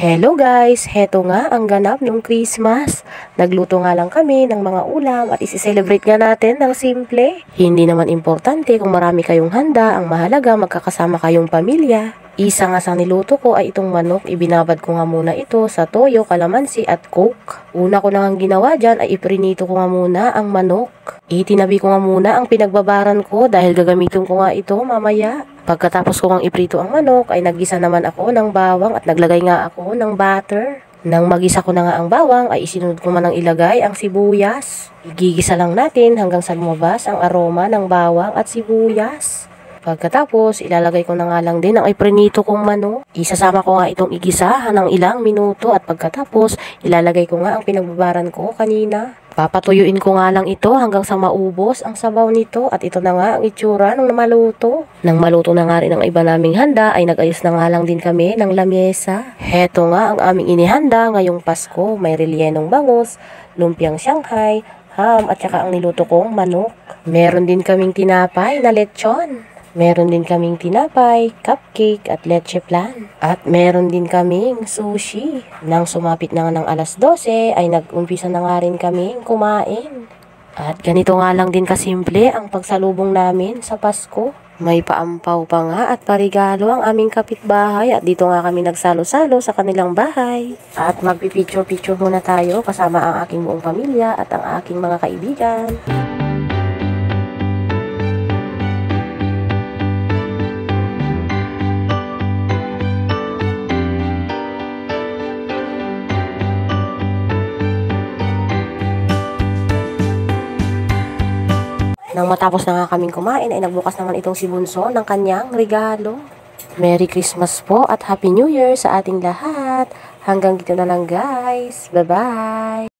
Hello guys! Heto nga ang ganap ng Christmas. Nagluto nga lang kami ng mga ulam at isi-celebrate nga natin ng simple. Hindi naman importante kung marami kayong handa, ang mahalaga magkakasama kayong pamilya. Isa nga sa niluto ko ay itong manok. Ibinabad ko nga muna ito sa toyo, kalamansi at coke. Una ko na nga ginawa dyan ay iprinito ko nga muna ang manok. Itinabi ko nga muna ang pinagbabaran ko dahil gagamitin ko nga ito mamaya. Pagkatapos ko ngang iprito ang manok ay naggisa naman ako ng bawang at naglagay nga ako ng butter. Nang magisa ko na nga ang bawang ay isinunod ko man ang ilagay ang sibuyas. Igigisa lang natin hanggang sa lumabas ang aroma ng bawang at sibuyas. Pagkatapos ilalagay ko na nga lang din ang iprinito kong manok. Isasama ko nga itong igisa ng ilang minuto at pagkatapos ilalagay ko nga ang pinagbabaran ko kanina. Papatuyuin ko nga lang ito hanggang sa maubos ang sabaw nito at ito na nga ang itsura ng maluto. Nang maluto na nga rin ang iba naming handa ay nag-ayos na nga lang din kami ng lamesa. Heto nga ang aming inihanda ngayong Pasko. May relyenong bangus, lumpiang Shanghai, ham at saka ang niluto kong manok. Meron din kaming tinapay na lechon. Meron din kaming tinapay, cupcake at leche flan. At meron din kaming sushi. Nang sumapit na nga ng alas 12 ay nag-umpisa na nga rin kaming kumain. At ganito nga lang din kasimple ang pagsalubong namin sa Pasko. May paampaw pa nga at parigalo ang aming kapitbahay at dito nga kami nagsalo-salo sa kanilang bahay. At magpipicture-picture muna tayo kasama ang aking buong pamilya at ang aking mga kaibigan. Nang matapos na nga kaming kumain ay nagbukas naman itong si Bunso ng kanyang regalo. Merry Christmas po at Happy New Year sa ating lahat. Hanggang dito na lang guys. Bye-bye!